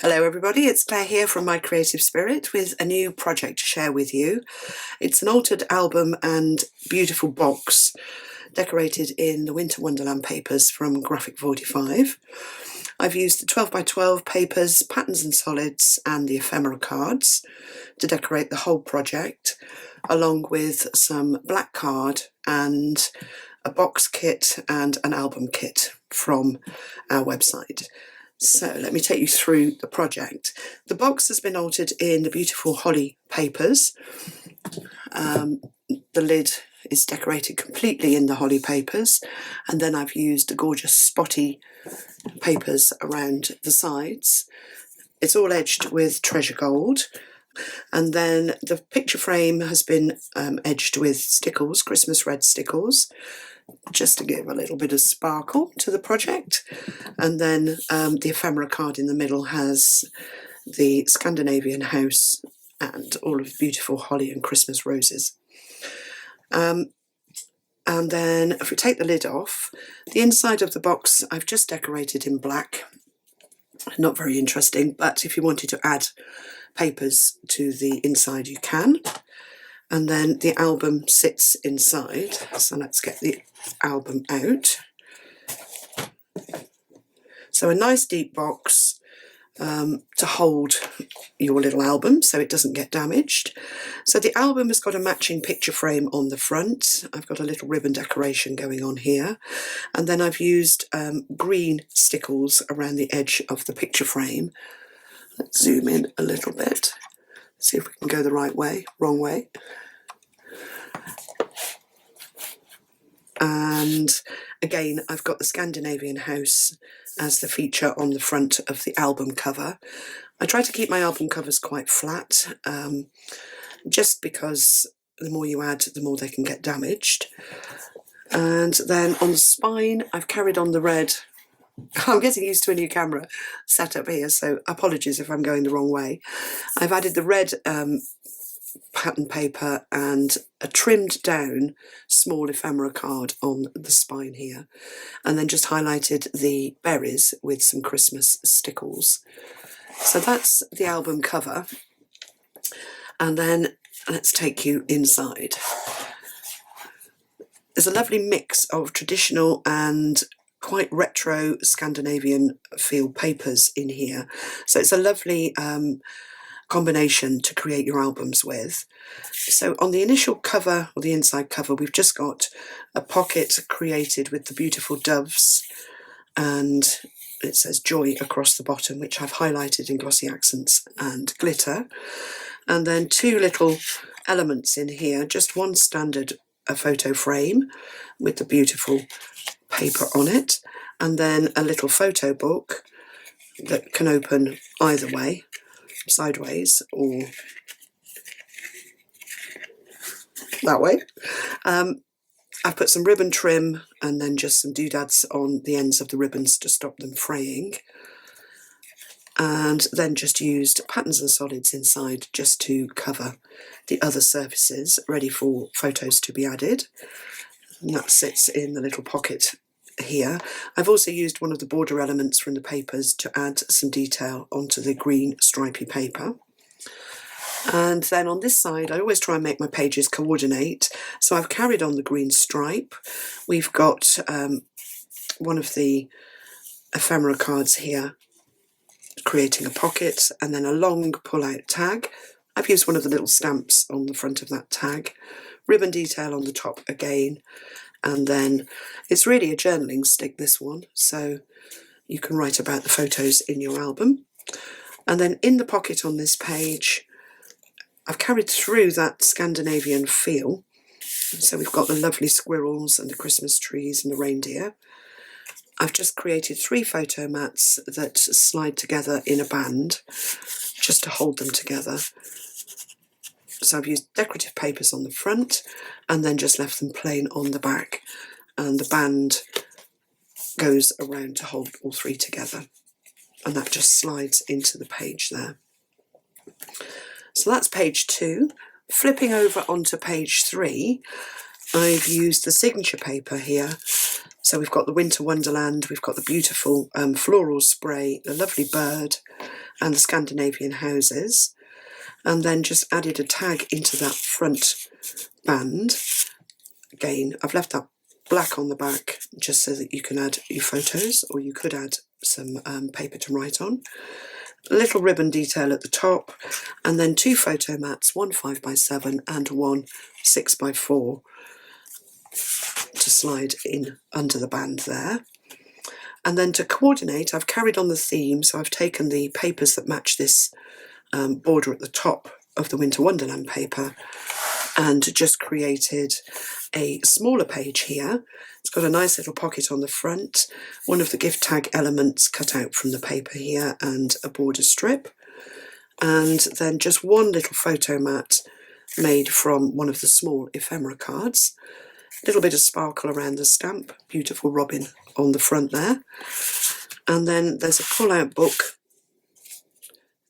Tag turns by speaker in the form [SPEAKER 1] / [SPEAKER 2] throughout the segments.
[SPEAKER 1] Hello everybody, it's Claire here from My Creative Spirit with a new project to share with you. It's an altered album and beautiful box decorated in the Winter Wonderland papers from Graphic 45. I've used the 12 by 12 papers, patterns and solids and the ephemera cards to decorate the whole project, along with some black card and a box kit and an album kit from our website. So let me take you through the project. The box has been altered in the beautiful holly papers. The lid is decorated completely in the holly papers, and then I've used the gorgeous spotty papers around the sides. It's all edged with treasure gold, and then the picture frame has been edged with stickles, Christmas red stickles, just to give a little bit of sparkle to the project. And then the ephemera card in the middle has the Scandinavian house and all of the beautiful holly and Christmas roses. And then if we take the lid off, the inside of the box I've just decorated in black. Not very interesting, but if you wanted to add papers to the inside you can. And then the album sits inside, so let's get the album out. So a nice deep box to hold your little album so it doesn't get damaged. So the album has got a matching picture frame on the front. I've got a little ribbon decoration going on here, and then I've used green stickles around the edge of the picture frame. Let's zoom in a little bit, see if we can go the right way, wrong way. And again, I've got the Scandinavian house as the feature on the front of the album cover. I try to keep my album covers quite flat, just because the more you add, the more they can get damaged. And then on the spine, I've carried on the red. I'm getting used to a new camera set up here, so apologies if I'm going the wrong way. I've added the red pattern paper and a trimmed down small ephemera card on the spine here, and then just highlighted the berries with some Christmas stickles. So that's the album cover, and then let's take you inside. There's a lovely mix of traditional and quite retro Scandinavian feel papers in here, so it's a lovely combination to create your albums with. So on the initial cover, or the inside cover, we've just got a pocket created with the beautiful doves, and it says joy across the bottom, which I've highlighted in glossy accents and glitter. And then two little elements in here, just one standard photo frame with the beautiful paper on it, and then a little photo book that can open either way, sideways or that way. I've put some ribbon trim and then just some doodads on the ends of the ribbons to stop them fraying, and then just used patterns and solids inside just to cover the other surfaces ready for photos to be added, and that sits in the little pocket here. I've also used one of the border elements from the papers to add some detail onto the green stripy paper. And then on this side, I always try and make my pages coordinate, so I've carried on the green stripe. We've got one of the ephemera cards here creating a pocket, and then a long pull-out tag. I've used one of the little stamps on the front of that tag, ribbon detail on the top again, and then it's really a journaling stick, this one, so you can write about the photos in your album. And then in the pocket on this page, I've carried through that Scandinavian feel, so we've got the lovely squirrels and the Christmas trees and the reindeer. I've just created 3 photo mats that slide together in a band just to hold them together. So I've used decorative papers on the front and then just left them plain on the back, and the band goes around to hold all 3 together, and that just slides into the page there. So that's page 2. Flipping over onto page 3, I've used the signature paper here. So we've got the Winter Wonderland, we've got the beautiful floral spray, the lovely bird, and the Scandinavian houses, and then just added a tag into that front band. Again, I've left that black on the back just so that you can add your photos, or you could add some paper to write on. A little ribbon detail at the top, and then 2 photo mats, one 5x7 and one 6x4 to slide in under the band there. And then to coordinate, I've carried on the theme, so I've taken the papers that match this border at the top of the Winter Wonderland paper and just created a smaller page here. It's got a nice little pocket on the front, one of the gift tag elements cut out from the paper here, and a border strip, and then just one little photo mat made from one of the small ephemera cards. A little bit of sparkle around the stamp, beautiful robin on the front there. And then there's a pull-out book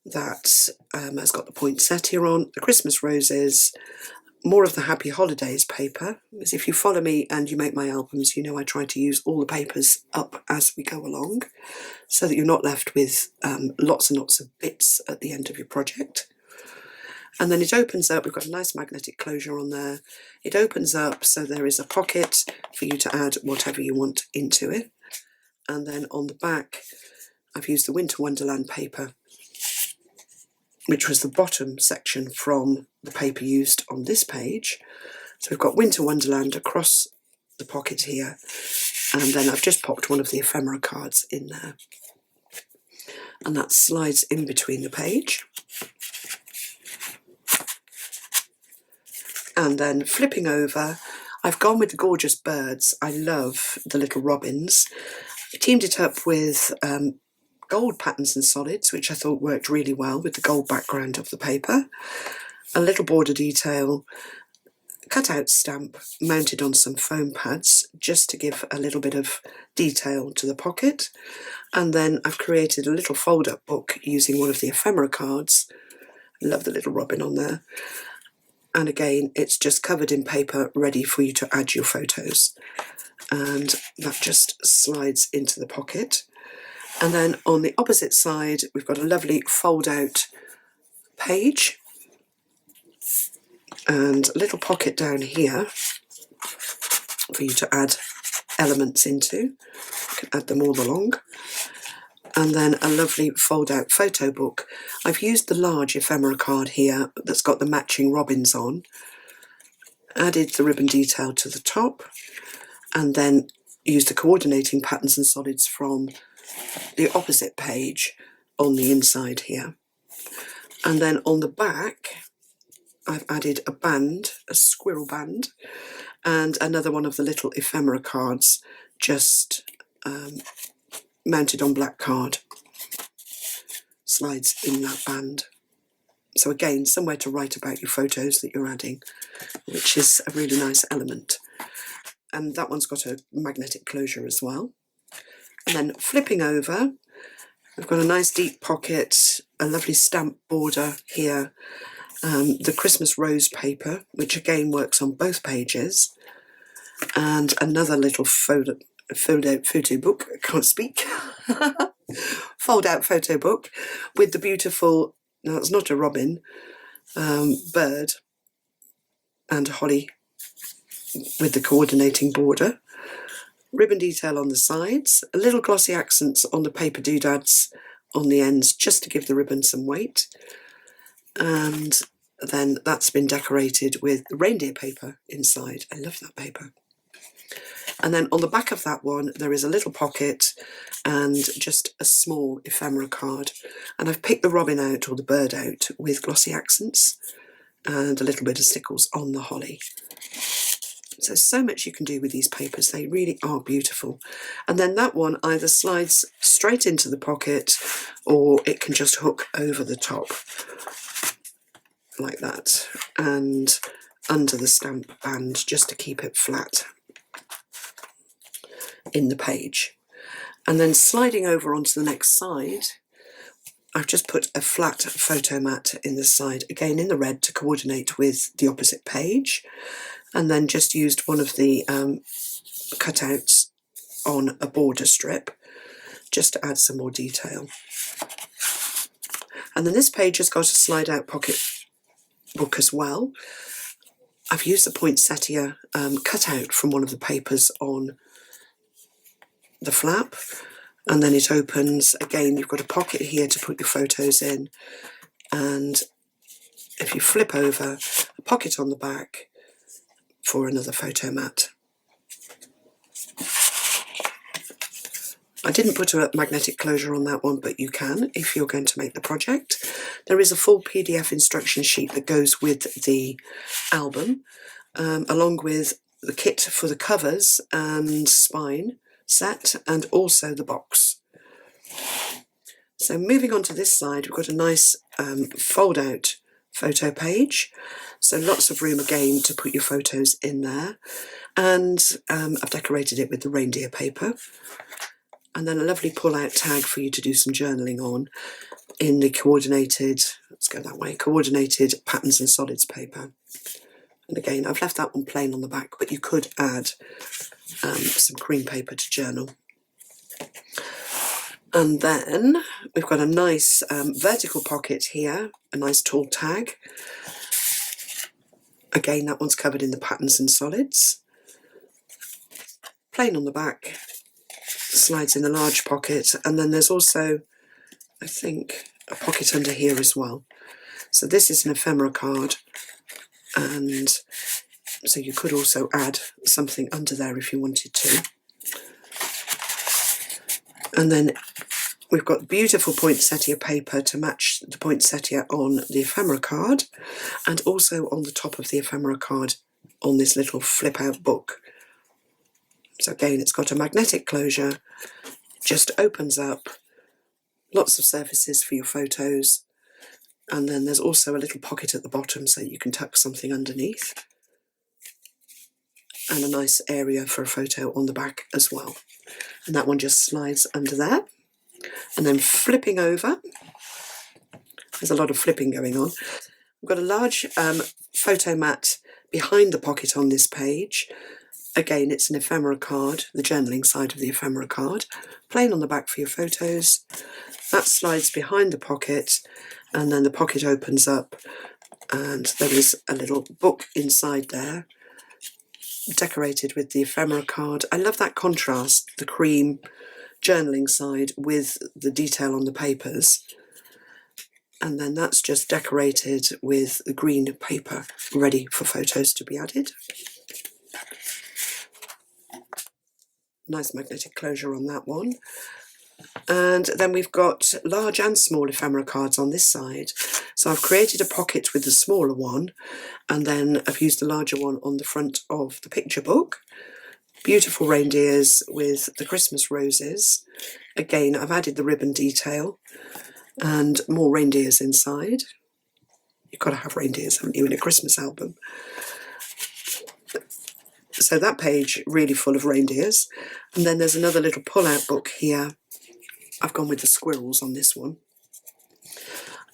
[SPEAKER 1] that has got the poinsettia on, the Christmas roses, more of the Happy Holidays paper. As if you follow me and you make my albums, you know I try to use all the papers up as we go along, so that you're not left with lots and lots of bits at the end of your project. And then it opens up, we've got a nice magnetic closure on there. It opens up so there is a pocket for you to add whatever you want into it. And then on the back, I've used the Winter Wonderland paper, which was the bottom section from the paper used on this page. So we've got Winter Wonderland across the pocket here, and then I've just popped one of the ephemera cards in there. And that slides in between the page. And then flipping over, I've gone with the gorgeous birds. I love the little robins. I teamed it up with gold patterns and solids, which I thought worked really well with the gold background of the paper. A little border detail, cut-out stamp mounted on some foam pads just to give a little bit of detail to the pocket. And then I've created a little fold-up book using one of the ephemera cards. I love the little robin on there. And again, it's just covered in paper, ready for you to add your photos. And that just slides into the pocket. And then on the opposite side, we've got a lovely fold-out page and a little pocket down here for you to add elements into. You can add them all along. And then a lovely fold-out photo book. I've used the large ephemera card here that's got the matching robins on, added the ribbon detail to the top, and then used the coordinating patterns and solids from the opposite page on the inside here. And then on the back, I've added a band, a squirrel band, and another one of the little ephemera cards just mounted on black card. Slides in that band. So again, somewhere to write about your photos that you're adding, which is a really nice element. And that one's got a magnetic closure as well. And then flipping over, we've got a nice deep pocket, a lovely stamp border here, the Christmas rose paper, which again works on both pages, and another little fold-out photo book, I can't speak, fold-out photo book with the beautiful, no, it's not a robin, bird and holly with the coordinating border. Ribbon detail on the sides, a little glossy accents on the paper doodads on the ends just to give the ribbon some weight, and then that's been decorated with reindeer paper inside. I love that paper. And then on the back of that one there is a little pocket and just a small ephemera card, and I've picked the robin out, or the bird out, with glossy accents and a little bit of stickles on the holly. So much you can do with these papers, they really are beautiful. And then that one either slides straight into the pocket or it can just hook over the top like that and under the stamp band just to keep it flat in the page. And then sliding over onto the next side, I've just put a flat photo mat in the side, again in the red to coordinate with the opposite page, and then just used one of the cutouts on a border strip just to add some more detail. And then this page has got a slide out pocket book as well. I've used the poinsettia cut out from one of the papers on the flap, and then it opens. Again, you've got a pocket here to put your photos in, and if you flip over, a pocket on the back for another photo mat. I didn't put a magnetic closure on that one, but you can if you're going to make the project. There is a full PDF instruction sheet that goes with the album, along with the kit for the covers and spine set, and also the box. So moving on to this side, we've got a nice fold out photo page, so lots of room again to put your photos in there, and I've decorated it with the reindeer paper, and then a lovely pull out tag for you to do some journaling on in the coordinated, let's go that way, coordinated patterns and solids paper. And again, I've left that one plain on the back, but you could add some cream paper to journal. And then we've got a nice vertical pocket here, a nice tall tag. Again, that one's covered in the patterns and solids. Plain on the back, slides in the large pocket, and then there's also, I think, a pocket under here as well. So this is an ephemera card, and so you could also add something under there if you wanted to. And then we've got beautiful poinsettia paper to match the poinsettia on the ephemera card, and also on the top of the ephemera card on this little flip out book. So again, it's got a magnetic closure, just opens up, lots of surfaces for your photos, and then there's also a little pocket at the bottom so you can tuck something underneath, and a nice area for a photo on the back as well. And that one just slides under there. And then flipping over, there's a lot of flipping going on. We've got a large photo mat behind the pocket on this page. Again, it's an ephemera card, the journaling side of the ephemera card. Plain on the back for your photos. That slides behind the pocket, and then the pocket opens up, and there is a little book inside there, decorated with the ephemera card. I love that contrast, the cream journaling side with the detail on the papers. And then that's just decorated with the green paper, ready for photos to be added. Nice magnetic closure on that one. And then we've got large and small ephemera cards on this side. So I've created a pocket with the smaller one, and then I've used the larger one on the front of the picture book. Beautiful reindeers with the Christmas roses. Again, I've added the ribbon detail and more reindeers inside. You've got to have reindeers, haven't you, in a Christmas album? So that page really full of reindeers. And then there's another little pull-out book here. I've gone with the squirrels on this one.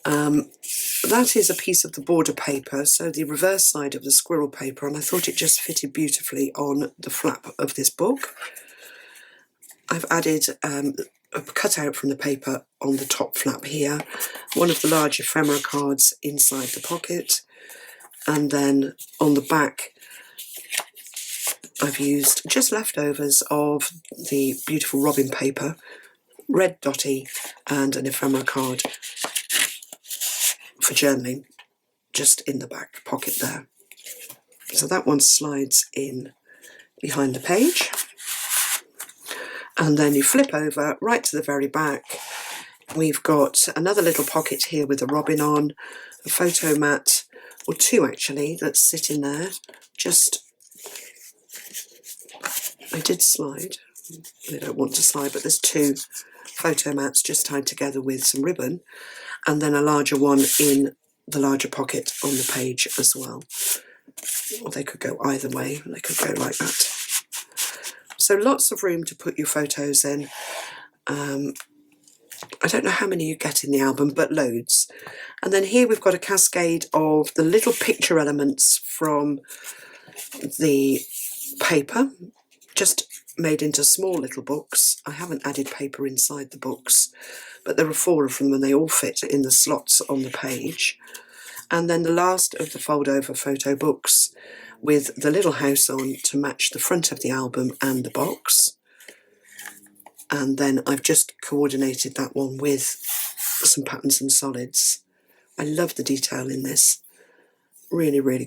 [SPEAKER 1] That is a piece of the border paper, so the reverse side of the squirrel paper, and I thought it just fitted beautifully on the flap of this book. I've added a cutout from the paper on the top flap here, one of the large ephemera cards inside the pocket, and then on the back I've used just leftovers of the beautiful robin paper, red dotty, and an ephemera card for journaling just in the back pocket there. So that one slides in behind the page, and then you flip over right to the very back. We've got another little pocket here with a robin on, a photo mat, or two actually, that sit in there. Just, I did slide, they don't want to slide, but there's two photo mats just tied together with some ribbon, and then a larger one in the larger pocket on the page as well. Or they could go either way, they could go like that. So lots of room to put your photos in. I don't know how many you get in the album, but loads. And then here we've got a cascade of the little picture elements from the paper, just made into small little books. I haven't added paper inside the books, but there are 4 of them and they all fit in the slots on the page. And then the last of the fold over photo books with the little house on to match the front of the album and the box. And then I've just coordinated that one with some patterns and solids. I love the detail in this. Really, really